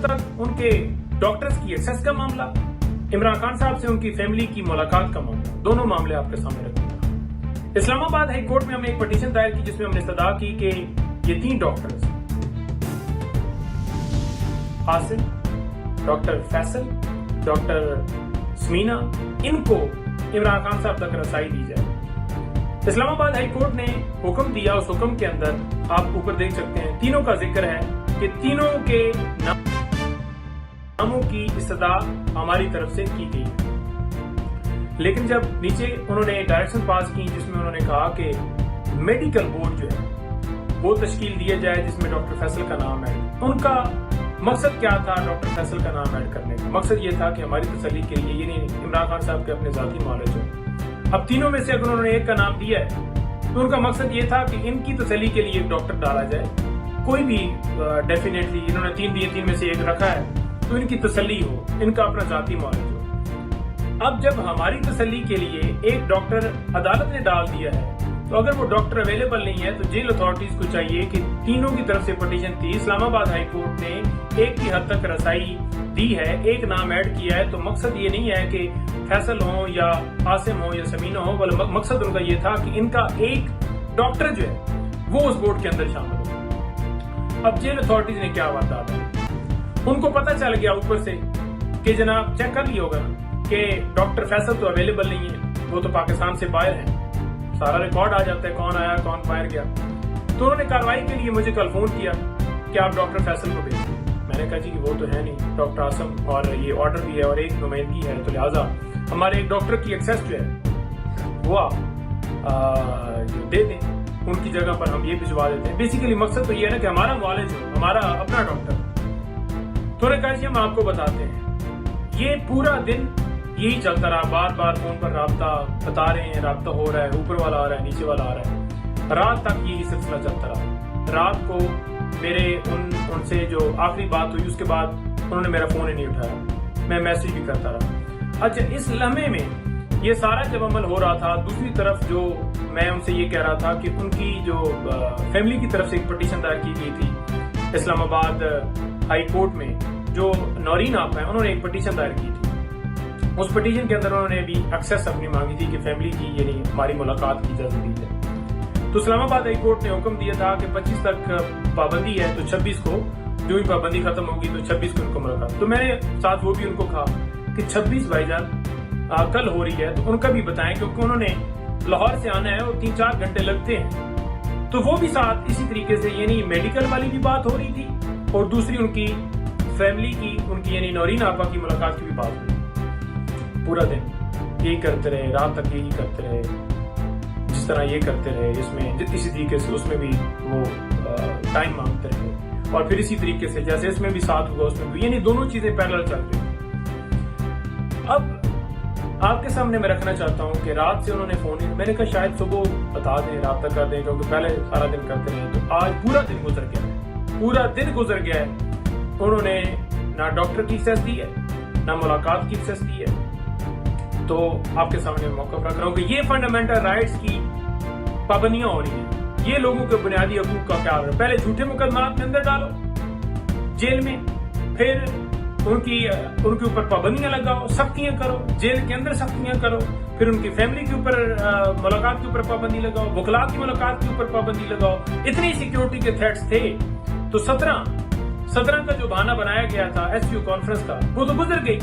तक उनके डॉक्टर्स की एक्सेस का मामला, इमरान खान साहब से उनकी फैमिली की मुलाकात का मामला, दोनों मामले आपके सामने रखूंगा। इस्लामाबाद हाई कोर्ट में हमने एक पिटीशन दायर की जिसमें हमने इस्तदा की कि ये 3 डॉक्टर्स हासिल, डॉक्टर फैसल, डॉक्टर स्मीना, इनको इमरान खान साहब तक रसाई दी जाए। इस्लामाबाद हाई कोर्ट ने हुक्म दिया, उस हुक्म के अंदर आप ऊपर देख सकते हैं तीनों का जिक्र है कि तीनों के नामों की इस्तदा हमारी तरफ से की गई है। लेकिन जब नीचे उन्होंने डायरेक्शन पास की जिसमें उन्होंने कहा कि मेडिकल बोर्ड जो है वो तश्कील दिया जाए जिसमें डॉक्टर फैसल का नाम है, उनका मकसद क्या था डॉक्टर फैसल का नाम ऐड करने का? मकसद ये था कि हमारी तसल्ली के लिए, ये नहीं इमरान खान साहब के अपने जाती नॉलेज हो। अब तीनों में से अगर उन्होंने एक का नाम दिया है तो उनका मकसद ये था कि इनकी तसल्ली के लिए एक डॉक्टर डाला जाए, कोई भी डेफिनेटली इन्होंने 3 दिए, 3 में से एक रखा है तो इनकी तसल्ली हो, इनका अपना जाती नॉलेज हो। अब जब हमारी तसल्ली के लिए एक डॉक्टर अदालत ने डाल दिया है तो अगर वो डॉक्टर अवेलेबल नहीं है तो जेल अथॉरिटीज को चाहिए कि तीनों की तरफ से पिटीशन थी, इस्लामाबाद हाई कोर्ट ने एक की हद तक रसाई दी है, एक नाम ऐड किया है, तो मकसद ये नहीं है कि फैसल हो या आसिम हो या समीना हो, बल्कि मकसद उनका ये था कि इनका एक डॉक्टर जो है वो उस बोर्ड के अंदर शामिल हो। अब जेल अथॉरिटीज ने क्या बात डाला, उनको पता चल गया ऊपर से कि जनाब चेक कर लिया होगा कि डॉक्टर फैसल तो अवेलेबल नहीं है, वो तो पाकिस्तान से बाहर है, सारा रिकॉर्ड आ जाता है कौन आया कौन बाहर गया। तो उन्होंने कार्रवाई के लिए मुझे कल फोन किया कि आप डॉक्टर फैसल को भेजें। मैंने कहा जी कि वो तो है नहीं, डॉक्टर आसम और ये ऑर्डर भी है और एक नुमाइंदगी है, तो लिहाजा हमारे एक डॉक्टर की एक्सेस जो है वो आप जो दे दें, उनकी जगह पर हम ये भिजवा देते हैं। बेसिकली मकसद तो ये है ना कि हमारा नॉलेज हो, हमारा अपना डॉक्टर। तो उन्होंने कहा जी हम आपको बताते हैं। ये पूरा दिन यही चलता रहा, बार बार फोन पर राब्ता बता रहे हैं, राब्ता हो रहा है, ऊपर वाला आ रहा है, नीचे वाला आ रहा है, रात तक यही सिलसिला चलता रहा। रात को मेरे उनसे जो आखिरी बात हुई उसके बाद उन्होंने मेरा फोन ही नहीं उठाया, मैं मैसेज भी करता रहा। अच्छा, इस लम्हे में ये सारा जब अमल हो रहा था, दूसरी तरफ जो मैं उनसे ये कह रहा था कि उनकी जो फैमिली की तरफ से एक पिटीशन दायर की गई थी इस्लामाबाद हाई कोर्ट में, जो नौरीन आप हैं उन्होंने एक पिटीशन दायर की थी। उस पिटीशन के अंदर उन्होंने भी एक्सेस अपनी मांगी थी कि फैमिली की यानी हमारी मुलाकात की इजाजत दी जाए। तो इस्लामाबाद हाई कोर्ट ने हुक्म दिया था कि 25 तक पाबंदी है, तो 26 को जो ही पाबंदी खत्म होगी तो 26 को उनको मुलाकात। तो मैंने साथ वो भी उनको कहा कि 26 भाईजान कल हो रही है, तो उनका भी बताएं क्योंकि उन्होंने लाहौर से आना है और 3-4 घंटे लगते हैं। तो वो भी साथ इसी तरीके से यानी मेडिकल वाली भी बात हो रही थी और दूसरी उनकी फैमिली की, उनकी यानी नौरीन आपा की मुलाकात की भी बात हुई। पूरा दिन यही करते रहे, रात तक यही करते रहे, जिस तरह ये करते रहे, इसमें इसी तरीके से उसमें भी वो टाइम मांगते रहे और फिर इसी तरीके से जैसे इसमें भी साथ हुआ उसमें भी, यानी दोनों चीजें पैरेलल चल रही। अब आपके सामने मैं रखना चाहता हूं कि रात से उन्होंने फोन, मैंने कहा शायद सुबह बता दें, राब्ता कर दें, क्योंकि पहले सारा दिन करते रहे। तो आज पूरा दिन गुजर गया है, पूरा दिन गुजर गया है, उन्होंने ना डॉक्टर की एक्सेस दी है ना मुलाकात की एक्सेस दी है। तो आपके सामने मौका रख रहा हूं कि ये फंडामेंटल राइट्स की पाबंदियां हो रही हैं, ये लोगों के बुनियादी हकूक का क्या है। पहले झूठे मुकदमा के अंदर डालो जेल में, फिर उनके ऊपर पाबंदियां लगाओ, सख्तियां करो, जेल के अंदर सख्तियां करो, फिर उनकी फैमिली के ऊपर मुलाकात के ऊपर पाबंदी लगाओ, वकला की मुलाकात के ऊपर पाबंदी लगाओ। इतनी सिक्योरिटी के थ्रेट्स थे तो 17 का जो बहाना बनाया गया था एसयू कॉन्फ्रेंस का, वो तो गुजर गई,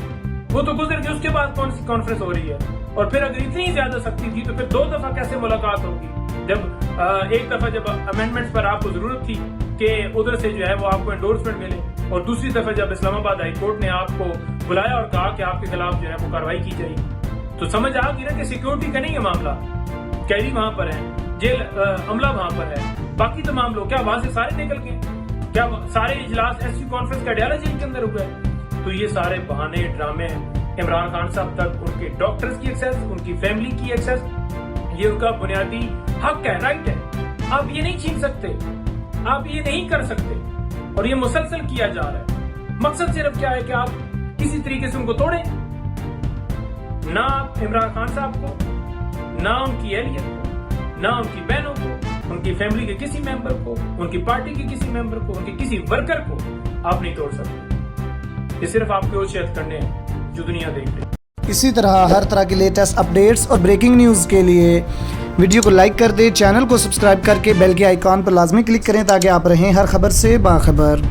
उसके बाद कौन सी कॉन्फ्रेंस हो रही है? और फिर अगर इतनी ज्यादा सख्ती थी तो फिर 2 दफा कैसे मुलाकात होगी? जब एक दफा जब अमेंडमेंट्स पर आपको जरूरत थी कि उधर से जो है वो आपको एंडोर्समेंट मिले, और दूसरी दफा जब इस्लामाबाद हाई कोर्ट ने आपको बुलाया और कहा कि आपके खिलाफ जो है वो कार्रवाई की जाएगी, तो समझ आ गई ना कि सिक्योरिटी का नहीं है मामला। कैदी वहां पर है, जेल अमला वहां पर है, बाकी तमाम लोग क्या वहां से सारे निकल गए? क्या सारे इजलास एसयू कॉन्फ्रेंस का अडयाला जेल के अंदर हुआ है? तो ये सारे बहाने, ड्रामे हैं। इमरान खान साहब तक उनके डॉक्टर्स की एक्सेस, उनकी फैमिली की एक्सेस, ये उनका बुनियादी हक है, राइट है। आप ये नहीं छीन सकते, आप ये नहीं कर सकते, और ये मुसलसल किया जा रहा है। मकसद सिर्फ क्या है कि आप किसी तरीके से उनको तोड़ें, ना इमरान खान साहब को, ना उनकी एहलियत को, ना उनकी बहनों को, उनकी फैमिली के किसी मेंबर को, उनकी पार्टी के किसी मेंबर को, उनके किसी वर्कर को आप नहीं तोड़ सकते। ये सिर्फ आपके वो शेयर करने हैं जो दुनिया देख रही है। इसी तरह हर तरह के लेटेस्ट अपडेट्स और ब्रेकिंग न्यूज़ के लिए वीडियो को लाइक कर दें, चैनल को सब्सक्राइब करके बेल के आइकॉन पर लाजमी क्लिक करें ताकि आप रहें हर खबर से बाखबर।